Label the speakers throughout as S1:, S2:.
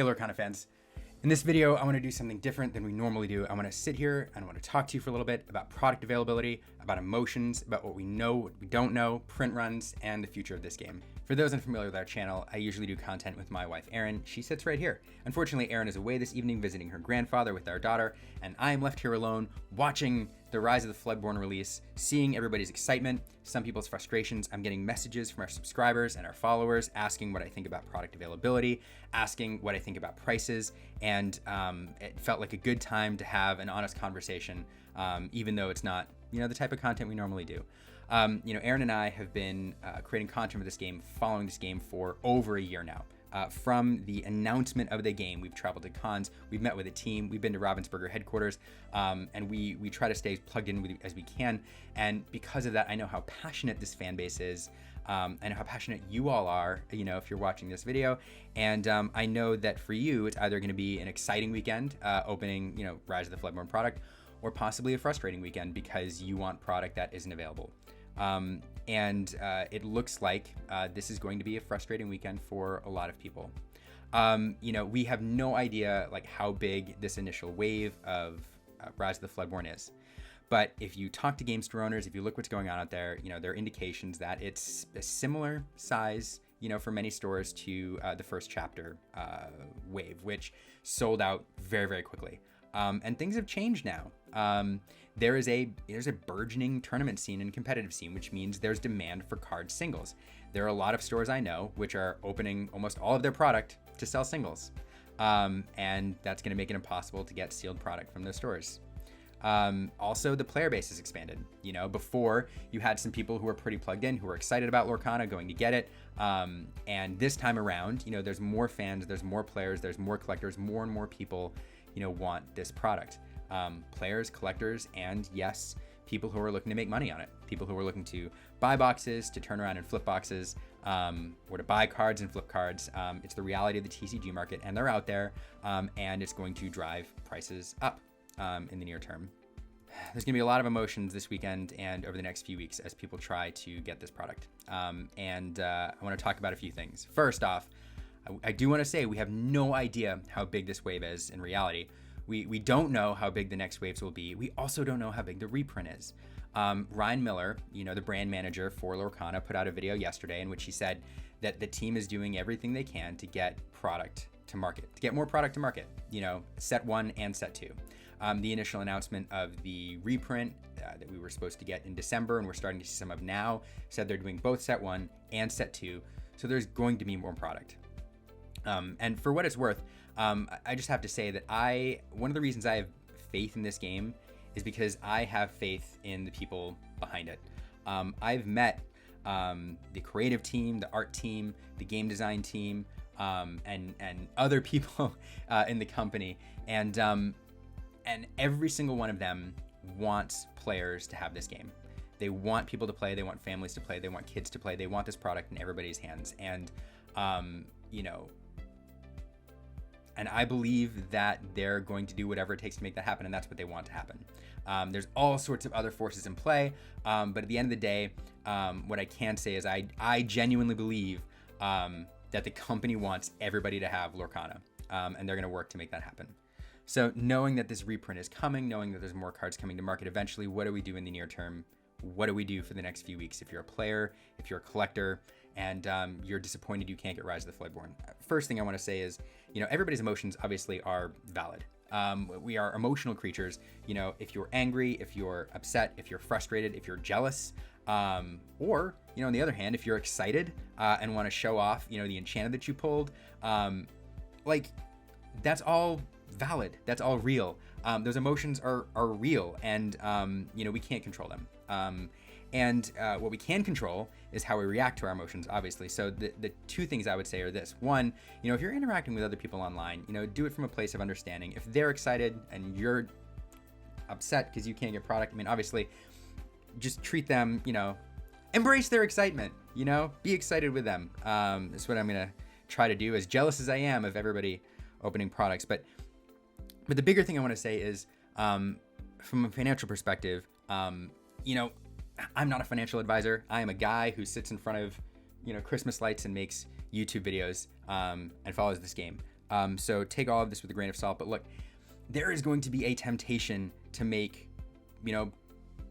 S1: Hey Lorcana fans. In this video, I want to do something different than we normally do. I want to sit here and I want to talk to you for a little bit about product availability, about emotions, about what we know, what we don't know, print runs, and the future of this game. For those unfamiliar with our channel, I usually do content with my wife, Erin. She sits right here. Unfortunately, Erin is away this evening visiting her grandfather with our daughter, and I am left here alone watching the Rise of the Floodborn release, seeing everybody's excitement, some people's frustrations. I'm getting messages from our subscribers and our followers asking what I think about product availability, asking what I think about prices, and it felt like a good time to have an honest conversation, even though it's not, the type of content we normally do. Erin and I have been creating content for this game, following this game for over a year now. From the announcement of the game, we've traveled to cons, we've met with a team, we've been to Ravensburger headquarters, and we try to stay plugged in with you as we can. And because of that, I know how passionate this fan base is. I know how passionate you all are, if you're watching this video. And I know that for you, it's either going to be an exciting weekend opening, Rise of the Floodborn product, or possibly a frustrating weekend because you want product that isn't available. It looks like this is going to be a frustrating weekend for a lot of people. We have no idea how big this initial wave of Rise of the Floodborn is. But if you talk to game store owners, if you look what's going on out there, there are indications that it's a similar size, for many stores to the first chapter wave, which sold out very, very quickly. And things have changed now. There's a burgeoning tournament scene and competitive scene, which means there's demand for card singles. There are a lot of stores I know which are opening almost all of their product to sell singles. And that's going to make it impossible to get sealed product from those stores. Also, the player base has expanded. Before you had some people who were pretty plugged in, who were excited about Lorcana, going to get it. And this time around, there's more fans, there's more players, there's more collectors, more and more people, want this product. Players, collectors, and yes, people who are looking to make money on it. People who are looking to buy boxes, to turn around and flip boxes, or to buy cards and flip cards. It's the reality of the TCG market, and they're out there, and it's going to drive prices up in the near term. There's going to be a lot of emotions this weekend and over the next few weeks as people try to get this product. I want to talk about a few things. First off, I do want to say we have no idea how big this wave is in reality. We don't know how big the next waves will be. We also don't know how big the reprint is. Ryan Miller, the brand manager for Lorcana, put out a video yesterday in which he said that the team is doing everything they can to get product to market, to get more product to market, set 1 and set 2. The initial announcement of the reprint that we were supposed to get in December, and we're starting to see some of now, said they're doing both set 1 and set 2. So there's going to be more product. And for what it's worth, I just have to say that one of the reasons I have faith in this game is because I have faith in the people behind it. I've met the creative team, the art team, the game design team, and other people in the company, and every single one of them wants players to have this game. They want people to play, they want families to play, they want kids to play, they want this product in everybody's hands. And and I believe that they're going to do whatever it takes to make that happen, and that's what they want to happen. There's all sorts of other forces in play, but at the end of the day, what I can say is I genuinely believe that the company wants everybody to have Lorcana, and they're going to work to make that happen. So knowing that this reprint is coming, knowing that there's more cards coming to market eventually, what do we do in the near term? What do we do for the next few weeks? If you're a player, if you're a collector, and you're disappointed you can't get Rise of the Floodborn. First thing I want to say is, everybody's emotions obviously are valid. We are emotional creatures. If you're angry, if you're upset, if you're frustrated, if you're jealous, or, on the other hand, if you're excited and want to show off, the enchantment that you pulled, that's all valid. That's all real. Those emotions are real, and we can't control them. What we can control is how we react to our emotions, obviously. So the two things I would say are this. One, if you're interacting with other people online, do it from a place of understanding. If they're excited and you're upset because you can't get product, obviously, just treat them, embrace their excitement, be excited with them. That's what I'm going to try to do, as jealous as I am of everybody opening products. But the bigger thing I want to say is, from a financial perspective, I'm not a financial advisor. I am a guy who sits in front of, Christmas lights and makes YouTube videos and follows this game. So take all of this with a grain of salt. But look, there is going to be a temptation to make,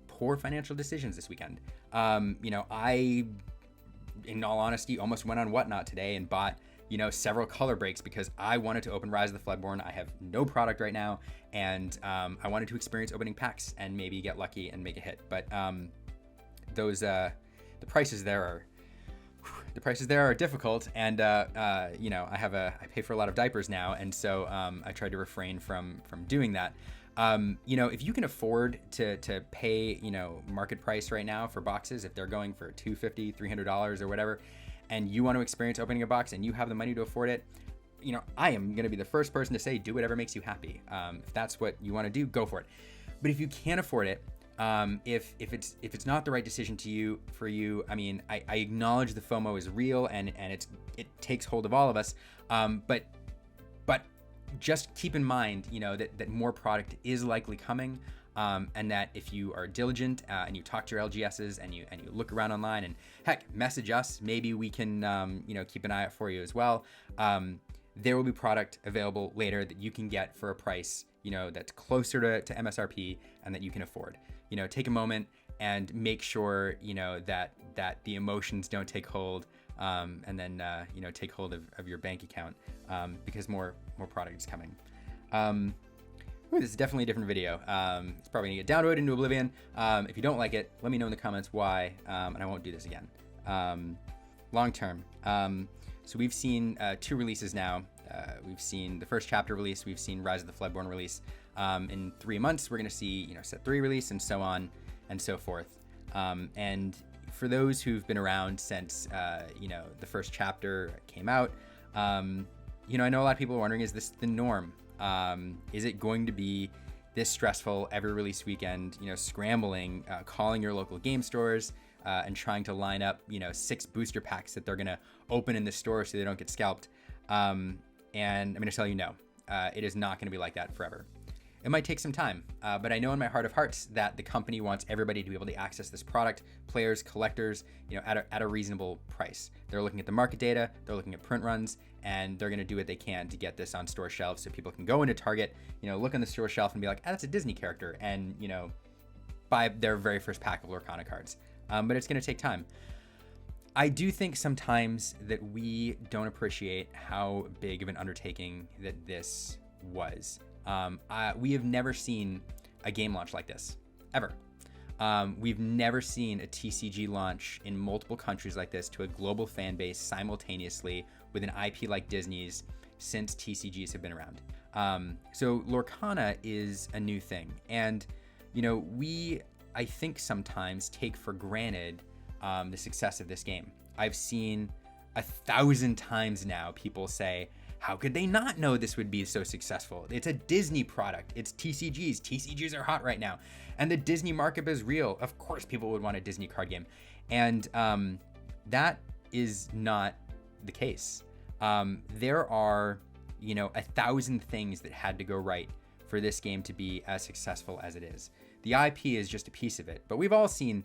S1: poor financial decisions this weekend. I, in all honesty, almost went on Whatnot today and bought, several color breaks because I wanted to open Rise of the Floodborn. I have no product right now, and I wanted to experience opening packs and maybe get lucky and make a hit. But the prices there are difficult, and I pay for a lot of diapers now, and so I tried to refrain from doing that. If you can afford to pay, market price right now for boxes, if they're going for $250, $300 or whatever, and you want to experience opening a box and you have the money to afford it, I am going to be the first person to say, do whatever makes you happy. If that's what you want to do, go for it. But if you can't afford it, if it's not the right decision for you, I acknowledge the FOMO is real and it takes hold of all of us. But just keep in mind, that more product is likely coming, and that if you are diligent and you talk to your LGSs and you look around online and heck, message us, maybe we can keep an eye out for you as well. There will be product available later that you can get for a price that's closer to MSRP and that you can afford. Take a moment and make sure that the emotions don't take hold, and then take hold of your bank account, because more product is coming. This is definitely a different video. It's probably gonna get downloaded into oblivion. If you don't like it, let me know in the comments why, and I won't do this again. Long term, so we've seen 2 releases now. We've seen the first chapter release. We've seen Rise of the Floodborn release. In 3 months, we're gonna see set 3 release, and so on and so forth. And for those who've been around since the first chapter came out, I know a lot of people are wondering, is this the norm? Is it going to be this stressful every release weekend, scrambling, calling your local game stores, and trying to line up, 6 booster packs that they're going to open in the store so they don't get scalped? And I'm going to tell you no, it is not going to be like that forever. It might take some time, but I know in my heart of hearts that the company wants everybody to be able to access this product, players, collectors, at a reasonable price. They're looking at the market data, they're looking at print runs, and they're going to do what they can to get this on store shelves so people can go into Target, look on the store shelf and be like, that's a Disney character, and, buy their very first pack of Lorcana cards. But it's going to take time. I do think sometimes that we don't appreciate how big of an undertaking that this was. We have never seen a game launch like this, ever. We've never seen a TCG launch in multiple countries like this to a global fan base simultaneously with an IP like Disney's since TCGs have been around. So Lorcana is a new thing. And, we, I think, sometimes take for granted the success of this game. I've seen 1,000 times now people say, how could they not know this would be so successful? It's a Disney product. It's TCGs. TCGs are hot right now. And the Disney markup is real. Of course people would want a Disney card game. And that is not the case. There are, 1,000 things that had to go right for this game to be as successful as it is. The IP is just a piece of it. But we've all seen,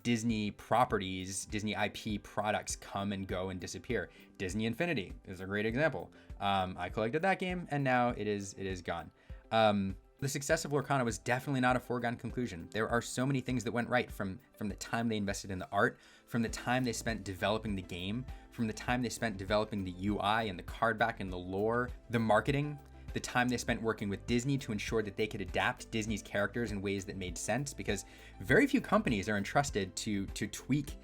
S1: Disney properties, Disney IP products come and go and disappear. Disney Infinity is a great example. I collected that game and now it is gone. The success of Lorcana was definitely not a foregone conclusion. There are so many things that went right from the time they invested in the art, from the time they spent developing the game, from the time they spent developing the UI and the card back and the lore, the marketing, the time they spent working with Disney to ensure that they could adapt Disney's characters in ways that made sense, because very few companies are entrusted to tweak,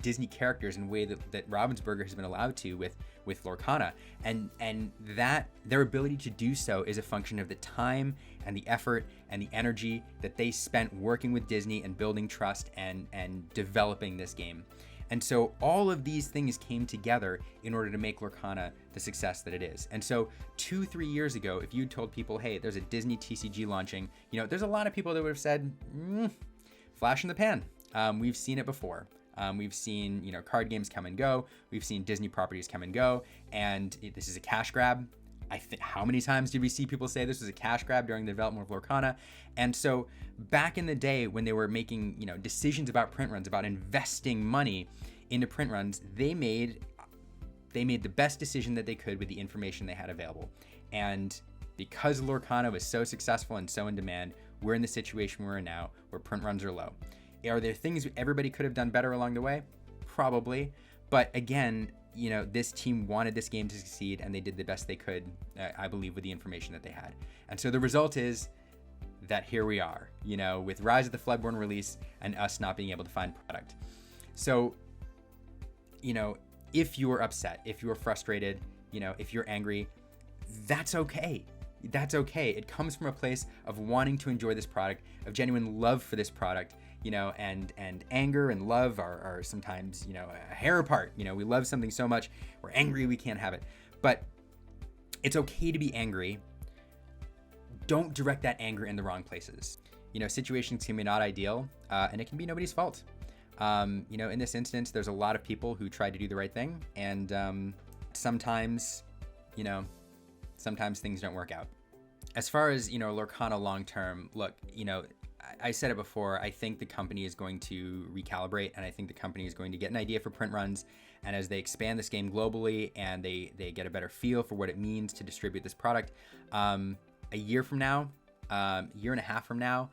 S1: Disney characters in a way that Ravensburger has been allowed to with Lorcana. And that their ability to do so is a function of the time and the effort and the energy that they spent working with Disney and building trust and developing this game. And so all of these things came together in order to make Lorcana the success that it is. And so 2-3 years ago, if you told people, hey, there's a Disney TCG launching, there's a lot of people that would have said, flash in the pan. We've seen it before. We've seen, card games come and go. We've seen Disney properties come and go. And this is a cash grab. How many times did we see people say this was a cash grab during the development of Lorcana? And so back in the day when they were making, decisions about print runs, about investing money into print runs, they made they made the best decision that they could with the information they had available. And because Lorcana was so successful and so in demand, we're in the situation we're in now where print runs are low. Are there things everybody could have done better along the way? Probably. But again, this team wanted this game to succeed, and they did the best they could, I believe, with the information that they had. And so the result is that here we are, with Rise of the Floodborn release and us not being able to find product. So, if you're upset, if you're frustrated, if you're angry, that's okay. That's okay. It comes from a place of wanting to enjoy this product, of genuine love for this product, and anger and love are sometimes, a hair apart. We love something so much, we're angry we can't have it. But it's okay to be angry. Don't direct that anger in the wrong places. Situations can be not ideal, and it can be nobody's fault. In this instance, there's a lot of people who tried to do the right thing, and sometimes things don't work out. As far as, Lorcana long term, look, I said it before, I think the company is going to recalibrate, and I think the company is going to get an idea for print runs. And as they expand this game globally and they get a better feel for what it means to distribute this product, a year from now, year and a half from now,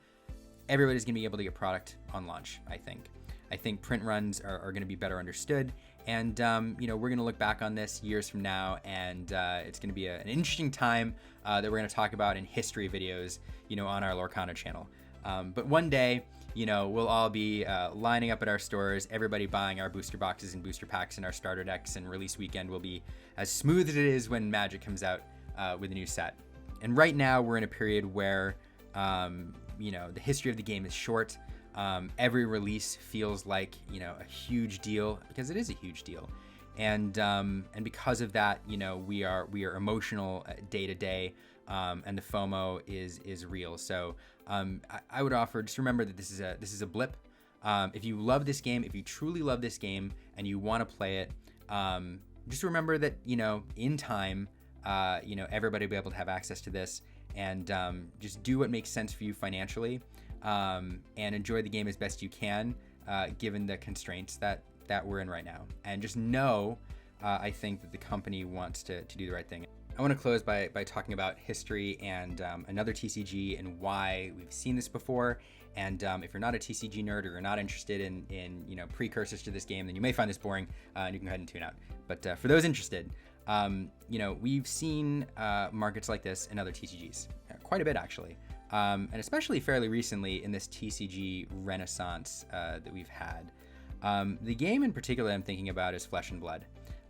S1: everybody's going to be able to get product on launch, I think. I think print runs are going to be better understood. And, we're going to look back on this years from now, and it's going to be an interesting time that we're going to talk about in history videos, on our Lorcana channel. But one day, we'll all be lining up at our stores, everybody buying our booster boxes and booster packs and our starter decks, and release weekend will be as smooth as it is when Magic comes out with a new set. And right now, we're in a period where, the history of the game is short. Every release feels like, a huge deal, because it is a huge deal. And because of that, we are emotional day to day, and the FOMO is real. So I would offer, just remember that this is a blip. If you love this game, if you truly love this game and you want to play it, just remember that, in time, everybody will be able to have access to this, and just do what makes sense for you financially, and enjoy the game as best you can, given the constraints that we're in right now. And just know, I think that the company wants to do the right thing. I want to close by talking about history and another TCG and why we've seen this before. And if you're not a TCG nerd, or you're not interested in precursors to this game, then you may find this boring, and you can go ahead and tune out. But for those interested, we've seen markets like this in other TCGs, quite a bit actually, and especially fairly recently in this TCG renaissance that we've had. The game in particular I'm thinking about is Flesh and Blood,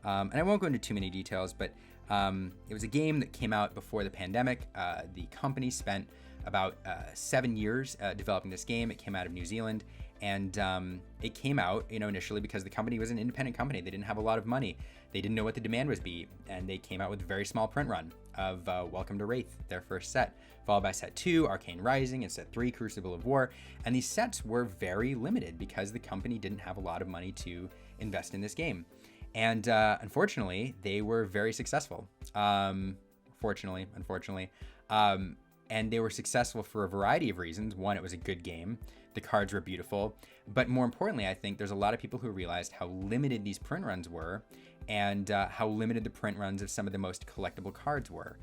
S1: and I won't go into too many details, but it was a game that came out before the pandemic. The company spent about 7 years developing this game. It came out of New Zealand, and it came out, initially because the company was an independent company. They didn't have a lot of money. They didn't know what the demand was be, and they came out with a very small print run of Welcome to Wraith, their first set, followed by set 2, Arcane Rising, and set 3, Crucible of War. And these sets were very limited because the company didn't have a lot of money to invest in this game. And unfortunately, they were very successful. Unfortunately. And they were successful for a variety of reasons. One, it was a good game. The cards were beautiful. But more importantly, I think there's a lot of people who realized how limited these print runs were, and how limited the print runs of some of the most collectible cards were.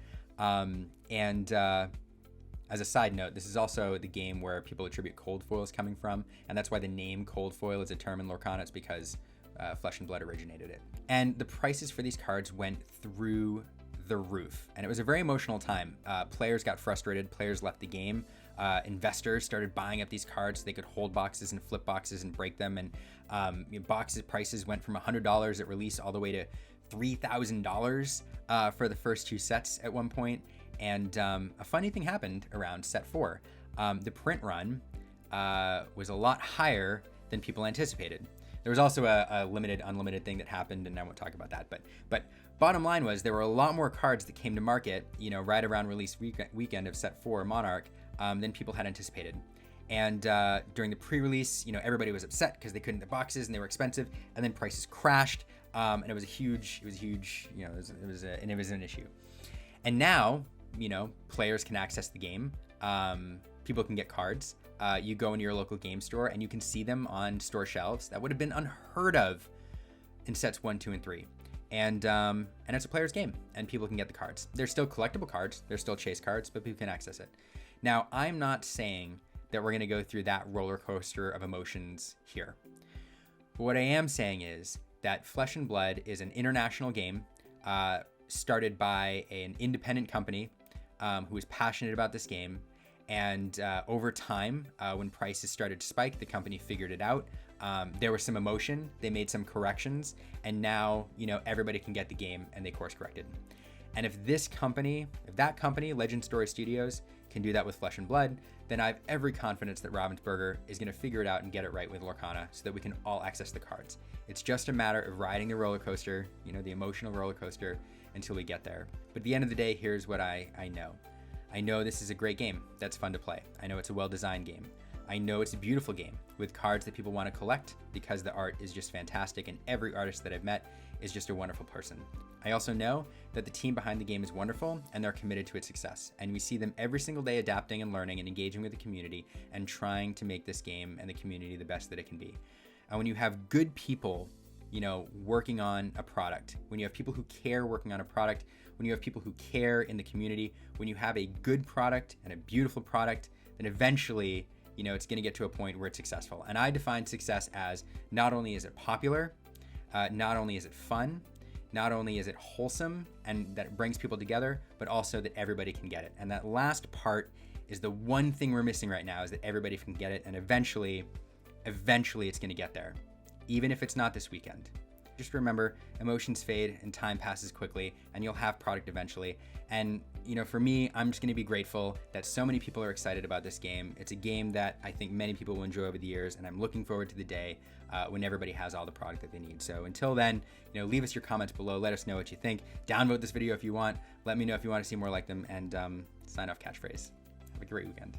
S1: As a side note, this is also the game where people attribute cold foil is coming from, and that's why the name cold foil is a term in Lorcana. It's because Flesh and Blood originated it. And the prices for these cards went through the roof, and it was a very emotional time. Players got frustrated, players left the game, investors started buying up these cards so they could hold boxes and flip boxes and break them, and boxes prices went from $100 at release all the way to $3,000 for the first 2 sets at one point. And a funny thing happened around set 4. The print run was a lot higher than people anticipated. There was also a limited, unlimited thing that happened, and I won't talk about that. But bottom line was there were a lot more cards that came to market, right around release weekend of set 4 Monarch, than people had anticipated. And during the pre-release, everybody was upset because they couldn't get boxes and they were expensive. And then prices crashed, and it was an issue. And now, players can access the game. People can get cards. You go into your local game store and you can see them on store shelves. That would have been unheard of in sets 1, 2, and 3. and it's a player's game, and people can get the cards. They're still collectible cards, they're still chase cards, but people can access it. Now, I'm not saying that we're going to go through that roller coaster of emotions here. But what I am saying is that Flesh and Blood is an international game started by an independent company who is passionate about this game. And over time, when prices started to spike, the company figured it out. There was some emotion, they made some corrections, and now, everybody can get the game, and they course corrected. And if that company, Legend Story Studios, can do that with Flesh and Blood, then I have every confidence that Ravensburger is going to figure it out and get it right with Lorcana so that we can all access the cards. It's just a matter of riding the roller coaster, the emotional roller coaster, until we get there. But at the end of the day, here's what I know. I know this is a great game that's fun to play. I know it's a well-designed game. I know it's a beautiful game with cards that people want to collect because the art is just fantastic, and every artist that I've met is just a wonderful person. I also know that the team behind the game is wonderful and they're committed to its success. And we see them every single day adapting and learning and engaging with the community and trying to make this game and the community the best that it can be. And when you have good people, working on a product, when you have people who care working on a product, when you have people who care in the community, when you have a good product and a beautiful product, then eventually, it's going to get to a point where it's successful. And I define success as not only is it popular, not only is it fun, not only is it wholesome and that it brings people together, but also that everybody can get it. And that last part is the one thing we're missing right now, is that everybody can get it. And eventually it's going to get there, even if it's not this weekend. Just remember, emotions fade and time passes quickly, and you'll have product eventually. And, for me, I'm just going to be grateful that so many people are excited about this game. It's a game that I think many people will enjoy over the years, and I'm looking forward to the day when everybody has all the product that they need. So until then, leave us your comments below. Let us know what you think. Downvote this video if you want. Let me know if you want to see more like them, and sign off catchphrase. Have a great weekend.